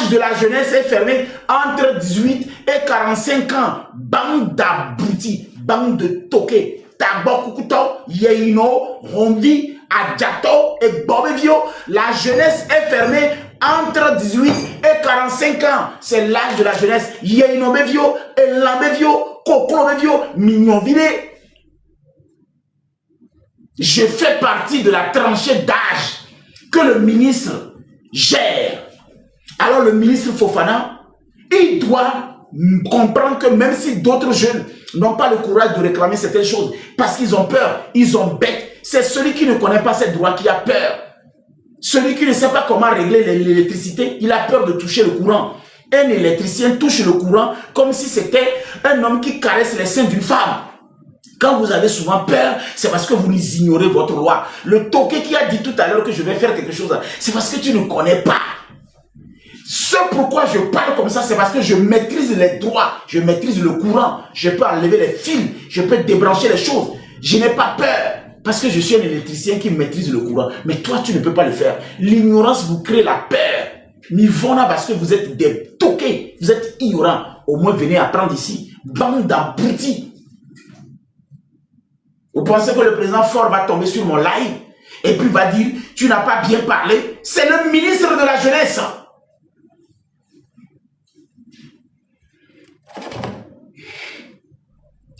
l'âge de la jeunesse est fermé entre 18 et 45 ans. Bande d'abrutis, bande de toqués. Tabokukuto, Yeino, Rondi, Adjato et Bobevio. La jeunesse est fermée entre 18 et 45 ans. C'est l'âge de la jeunesse. Yeino Bevio, Elambevio, Koklo Bevio, Mignon Vide. Je fais partie de la tranchée d'âge que le ministre gère. Alors le ministre Fofana, il doit comprendre que même si d'autres jeunes n'ont pas le courage de réclamer certaines choses, parce qu'ils ont peur, ils ont bête, c'est celui qui ne connaît pas ses droits qui a peur. Celui qui ne sait pas comment régler l'électricité, il a peur de toucher le courant. Un électricien touche le courant comme si c'était un homme qui caresse les seins d'une femme. Quand vous avez souvent peur, c'est parce que vous ignorez votre loi. Le toqué qui a dit tout à l'heure que je vais faire quelque chose, c'est parce que tu ne connais pas. Ce pourquoi je parle comme ça, c'est parce que je maîtrise les droits, je maîtrise le courant, je peux enlever les fils, je peux débrancher les choses. Je n'ai pas peur parce que je suis un électricien qui maîtrise le courant. Mais toi, tu ne peux pas le faire. L'ignorance vous crée la peur. Mivona parce que vous êtes des toqués, vous êtes ignorants. Au moins, venez apprendre ici. Bande d'abrutis. Vous pensez que le président Ford va tomber sur mon live et puis va dire, tu n'as pas bien parlé? C'est le ministre de la jeunesse.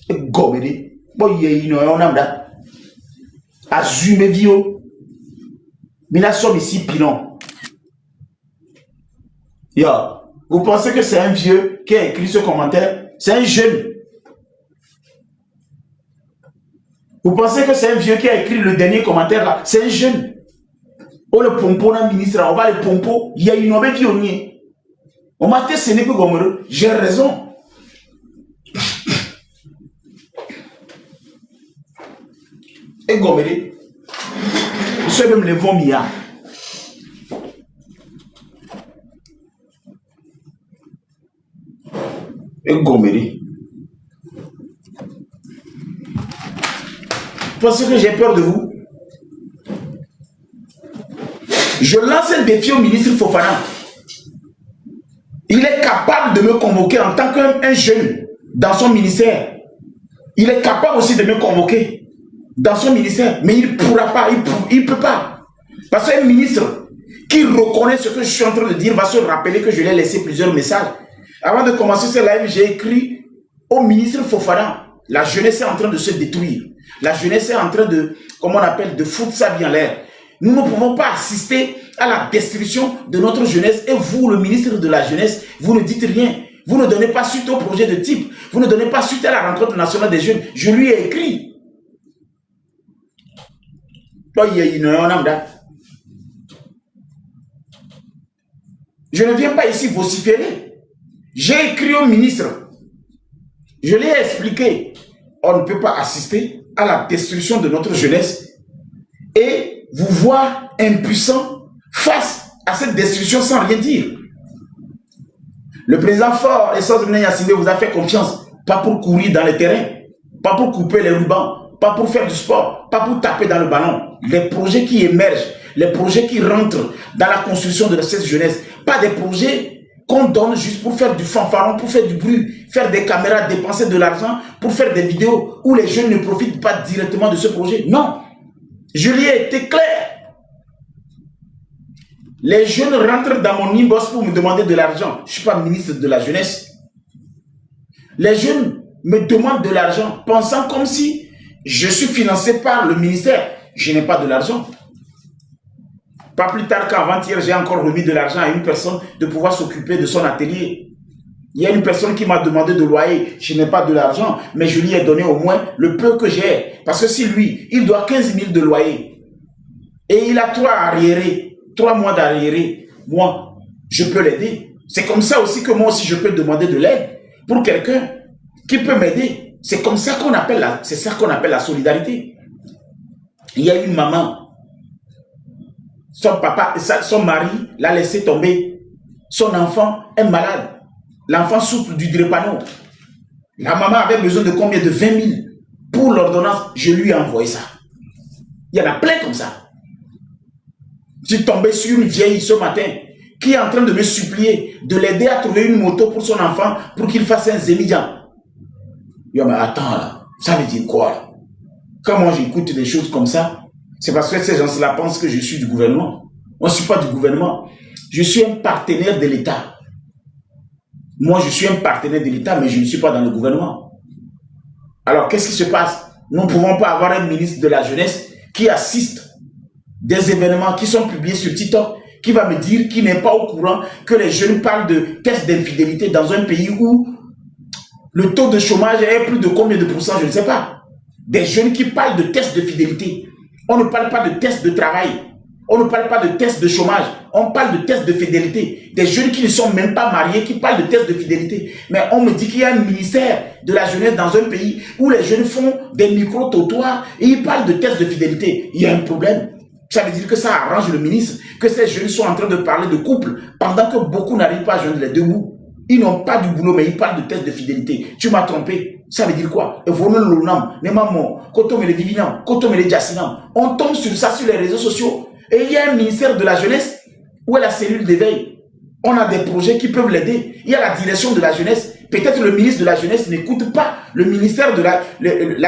Gomedi, on a assumé vio. Mais là, sommes ici, pilon. Vous pensez que c'est un vieux qui a écrit ce commentaire? C'est un jeune. Vous pensez que c'est un vieux qui a écrit le dernier commentaire là? C'est un jeune. Oh le pompo na ministre, on va le pompo. Il y a une nouvelle pionnier. On m'a dit ce n'est pas comme j'ai raison. Et Goméré, je même les vomir. Et Goméré. Pensez que j'ai peur de vous? Je lance un défi au ministre Fofana. Il est capable de me convoquer en tant qu'un jeune dans son ministère. Il est capable aussi de me convoquer dans son ministère. Mais il ne pourra pas, il ne peut pas. Parce qu'un ministre qui reconnaît ce que je suis en train de dire va se rappeler que je lui ai laissé plusieurs messages. Avant de commencer ce live, j'ai écrit au ministre Fofana. La jeunesse est en train de se détruire. La jeunesse est en train de, comment on appelle, de foutre sa vie en l'air. Nous ne pouvons pas assister à la destruction de notre jeunesse. Et vous, le ministre de la jeunesse, vous ne dites rien. Vous ne donnez pas suite au projet de type. Vous ne donnez pas suite à la rencontre nationale des jeunes. Je lui ai écrit. Je ne viens pas ici vociférer. J'ai écrit au ministre. Je lui ai expliqué. On ne peut pas assister à la destruction de notre jeunesse et vous voir impuissant face à cette destruction sans rien dire. Le président Fort et Sosmene Yassine vous a fait confiance, pas pour courir dans les terrains, pas pour couper les rubans, pas pour faire du sport, pas pour taper dans le ballon. Les projets qui émergent, les projets qui rentrent dans la construction de cette jeunesse, pas des projets qu'on donne juste pour faire du fanfaron, pour faire du bruit, faire des caméras, dépenser de l'argent, pour faire des vidéos où les jeunes ne profitent pas directement de ce projet. Non, je lui ai été clair. Les jeunes rentrent dans mon inbox pour me demander de l'argent. Je ne suis pas ministre de la jeunesse. Les jeunes me demandent de l'argent, pensant comme si je suis financé par le ministère. Je n'ai pas de l'argent. Pas plus tard qu'avant-hier, j'ai encore remis de l'argent à une personne de pouvoir s'occuper de son atelier. Il y a une personne qui m'a demandé de loyer. Je n'ai pas de l'argent, mais je lui ai donné au moins le peu que j'ai. Parce que si lui, il doit 15 000 de loyer et il a 3 mois d'arriéré, moi, je peux l'aider. C'est comme ça aussi que moi aussi, je peux demander de l'aide pour quelqu'un qui peut m'aider. C'est comme ça qu'on appelle la solidarité. Il y a une maman. Son papa, son mari l'a laissé tomber. Son enfant est malade. L'enfant souffre du drépano. La maman avait besoin de combien? De 20 000 pour l'ordonnance. Je lui ai envoyé ça. Il y en a plein comme ça. Je suis tombé sur une vieille ce matin qui est en train de me supplier de l'aider à trouver une moto pour son enfant pour qu'il fasse un zémidian. Yo, mais attends là, ça veut dire quoi là? Quand moi j'écoute des choses comme ça, c'est parce que ces gens-là pensent que je suis du gouvernement. Moi je ne suis pas du gouvernement. Je suis un partenaire de l'État. Moi je suis un partenaire de l'État, mais je ne suis pas dans le gouvernement. Alors qu'est-ce qui se passe? Nous ne pouvons pas avoir un ministre de la jeunesse qui assiste des événements qui sont publiés sur TikTok, qui va me dire qu'il n'est pas au courant que les jeunes parlent de tests d'infidélité dans un pays où le taux de chômage est plus de combien de pourcents, je ne sais pas. Des jeunes qui parlent de tests de fidélité. On ne parle pas de tests de travail. On ne parle pas de tests de chômage. On parle de tests de fidélité. Des jeunes qui ne sont même pas mariés, qui parlent de tests de fidélité. Mais on me dit qu'il y a un ministère de la jeunesse dans un pays où les jeunes font des micro-trottoirs et ils parlent de tests de fidélité. Il y a un problème. Ça veut dire que ça arrange le ministre, que ces jeunes sont en train de parler de couple pendant que beaucoup n'arrivent pas à joindre les deux bouts. Ils n'ont pas du boulot, mais ils parlent de tests de fidélité. Tu m'as trompé. Ça veut dire quoi? On tombe sur ça sur les réseaux sociaux. Et il y a un ministère de la jeunesse où est la cellule d'éveil. On a des projets qui peuvent l'aider. Il y a la direction de la jeunesse. Peut-être le ministre de la jeunesse n'écoute pas le ministère de la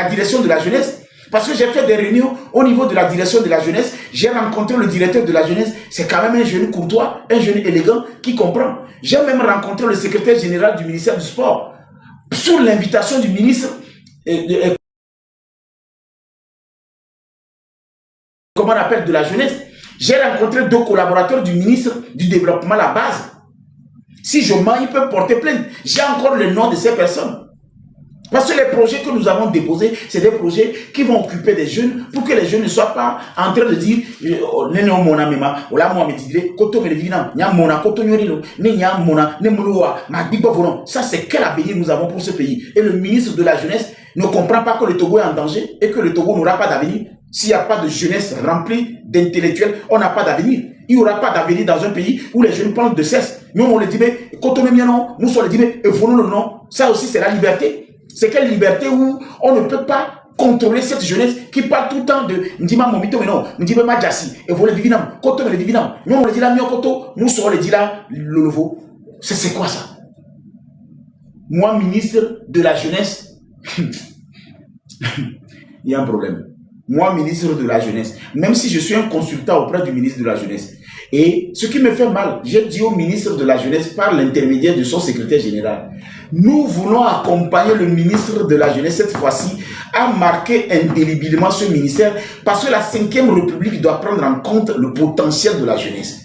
direction de la jeunesse. Parce que j'ai fait des réunions au niveau de la direction de la jeunesse. J'ai rencontré le directeur de la jeunesse. C'est quand même un jeune courtois, un jeune élégant qui comprend. J'ai même rencontré le secrétaire général du ministère du Sport. Sous l'invitation du ministre, comment on appelle, de la jeunesse. J'ai rencontré 2 collaborateurs du ministre du Développement à la base. Si je mens, ils peuvent porter plainte. J'ai encore le nom de ces personnes. Parce que les projets que nous avons déposés, c'est des projets qui vont occuper des jeunes pour que les jeunes ne soient pas en train de dire ça c'est quel avenir nous avons pour ce pays. Et le ministre de la jeunesse ne comprend pas que le Togo est en danger et que le Togo n'aura pas d'avenir. S'il n'y a pas de jeunesse remplie d'intellectuels, on n'a pas d'avenir. Il n'y aura pas d'avenir dans un pays où les jeunes parlent de cesse. Nous on le dit, mais quand on est bien non, nous on le dit, mais évoluons le nom. Ça aussi c'est la liberté. C'est quelle liberté où on ne peut pas contrôler cette jeunesse qui parle tout le temps de Ndima Momito, mais non, Ndima Madjassi, et vous le divinam, Koto le divinam. Nous on le dit là, Miokoto, nous on le dit là, le nouveau. C'est quoi ça? Moi, ministre de la jeunesse, il y a un problème. Moi, ministre de la jeunesse, même si je suis un consultant auprès du ministre de la jeunesse, et ce qui me fait mal, j'ai dit au ministre de la jeunesse par l'intermédiaire de son secrétaire général, nous voulons accompagner le ministre de la jeunesse cette fois-ci à marquer indéléblement ce ministère parce que la 5e République doit prendre en compte le potentiel de la jeunesse.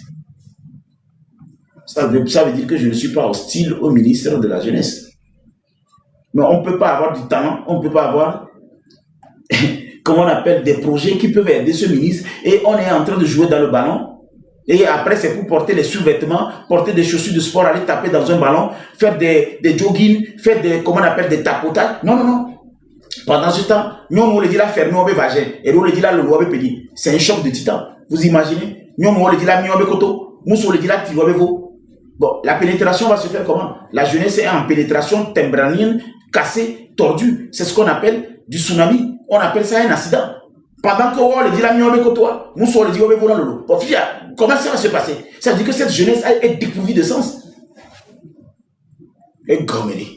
Ça veut dire que je ne suis pas hostile au ministre de la jeunesse. Mais on ne peut pas avoir du talent, on ne peut pas avoir comment on appelle, des projets qui peuvent aider ce ministre et on est en train de jouer dans le ballon. Et après, c'est pour porter les sous-vêtements, porter des chaussures de sport, aller taper dans un ballon, faire des jogging, faire des, comment on appelle, des tapotages. Non, non, non. Pendant ce temps, nous, on le dit là, faire nous, on vagin. Et nous, on le dit là, le loi, pédi. C'est un choc de titan. Vous imaginez? Nous, on le dit là, on koto. Nous, on le dit là, tu vois, vous. Bon, la pénétration va se faire comment? La jeunesse est en pénétration tembranienne, cassée, tordue. C'est ce qu'on appelle du tsunami. On appelle ça un accident. Pendant que on le dit là, on le dit, on le lot. Comment ça va se passer? Ça veut dire que cette jeunesse est dépourvue de sens. Et gommée.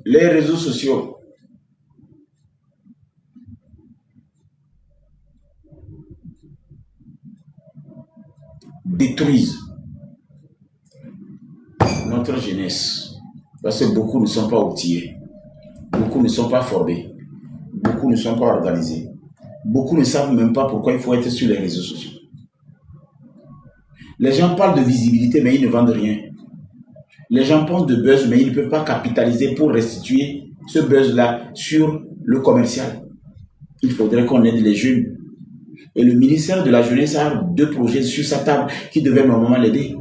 Les réseaux sociaux. Détruisent notre jeunesse. Parce que beaucoup ne sont pas outillés. Beaucoup ne sont pas formés. Beaucoup ne sont pas organisés. Beaucoup ne savent même pas pourquoi il faut être sur les réseaux sociaux. Les gens parlent de visibilité, mais ils ne vendent rien. Les gens pensent de buzz, mais ils ne peuvent pas capitaliser pour restituer ce buzz-là sur le commercial. Il faudrait qu'on aide les jeunes. Et le ministère de la Jeunesse a 2 projets sur sa table qui devaient normalement l'aider.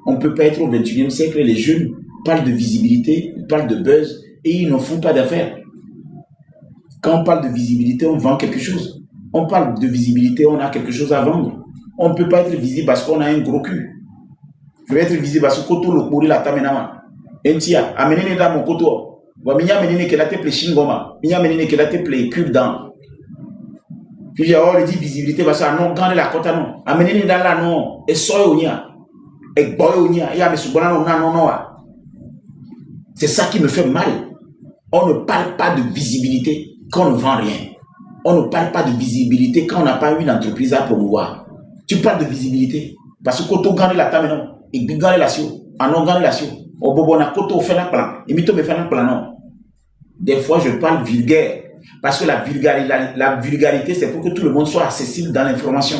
On ne peut pas être au 21e siècle et les jeunes parlent de visibilité, ils parlent de buzz et ils n'en font pas d'affaires. Quand on parle de visibilité, on vend quelque chose. On parle de visibilité, on a quelque chose à vendre. On ne peut pas être visible parce qu'on a un gros cul. Je vais être visible parce que koto le pourri la tamenama. Entia, amenez dans mon koto. Wa minya menene que la te ple shingoma. Minya menene que la te ple cube dans. Puis j'ai dit visibilité parce que non, quand la kota non. Amenez dans la non. Et soy onia. Et boy onia. Et ame subona non non non. C'est ça qui me fait mal. On ne parle pas de visibilité quand on ne vend rien. On ne parle pas de visibilité quand on n'a pas une entreprise à promouvoir. Tu parles de visibilité parce que quand on gagne la table, non, et puis gagne la sio, on gagne la sio, au bobo na koto fait la plan, et mito me fait la plan non. Des fois je parle vulgaire parce que la vulgarité c'est pour que tout le monde soit accessible dans l'information.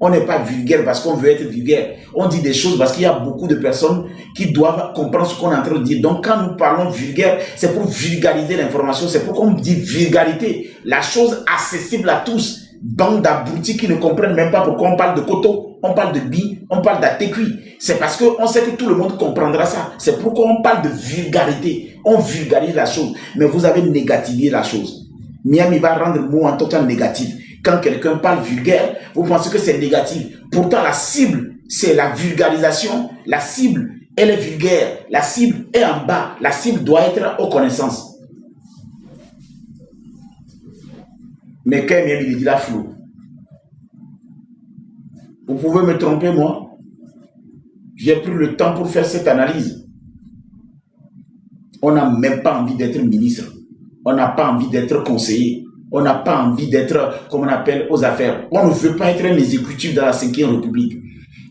On n'est pas vulgaire parce qu'on veut être vulgaire. On dit des choses parce qu'il y a beaucoup de personnes qui doivent comprendre ce qu'on est en train de dire. Donc, quand nous parlons vulgaire, c'est pour vulgariser l'information. C'est pourquoi on dit vulgarité. La chose accessible à tous. Bande d'abrutis qui ne comprennent même pas pourquoi on parle de koto, on parle de bi, on parle d'atécui. C'est parce qu'on sait que tout le monde comprendra ça. C'est pourquoi on parle de vulgarité. On vulgarise la chose. Mais vous avez négativé la chose. Miami va rendre le mot en total négatif. Quand quelqu'un parle vulgaire, vous pensez que c'est négatif. Pourtant, la cible, c'est la vulgarisation. La cible, elle est vulgaire. La cible est en bas. La cible doit être aux connaissances. Mais quand même, il dit la flou. Vous pouvez me tromper, moi. J'ai pris le temps pour faire cette analyse. On n'a même pas envie d'être ministre. On n'a pas envie d'être conseiller. On n'a pas envie d'être, comme on appelle, aux affaires. On ne veut pas être un exécutif dans la 5e République.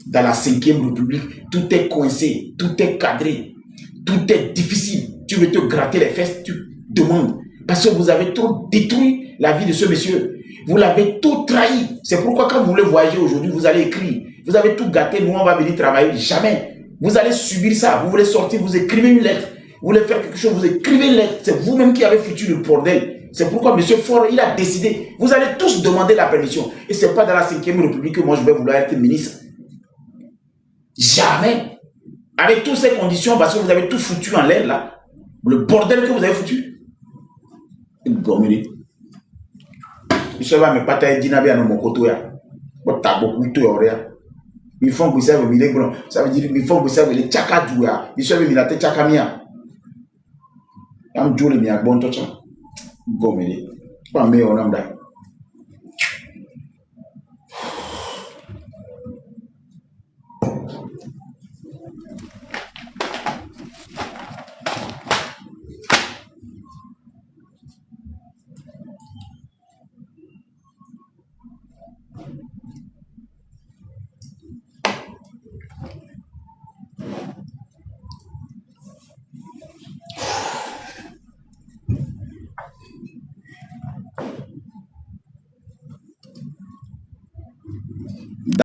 Dans la 5e République, tout est coincé, tout est cadré, tout est difficile. Tu veux te gratter les fesses, tu demandes. Parce que vous avez trop détruit la vie de ce monsieur. Vous l'avez tout trahi. C'est pourquoi quand vous voulez voyager aujourd'hui, vous allez écrire. Vous avez tout gâté, nous on va venir travailler. Jamais. Vous allez subir ça. Vous voulez sortir, vous écrivez une lettre. Vous voulez faire quelque chose, vous écrivez une lettre. C'est vous-même qui avez foutu le bordel. C'est pourquoi M. Faure, il a décidé. Vous allez tous demander la permission. Et ce n'est pas dans la 5e République que moi je vais vouloir être ministre. Jamais. Avec toutes ces conditions, parce que vous avez tout foutu en l'air là. Le bordel que vous avez foutu. Gommeli. Je vais me patailler d'inabi à mon côté. Il faut que ça veut dire il faut que ça veut dire tchakadouya. Il faut que ça veut dire tchakamia. Am jole mi agbon tocha. Gommeli. Pas meilleur nom là.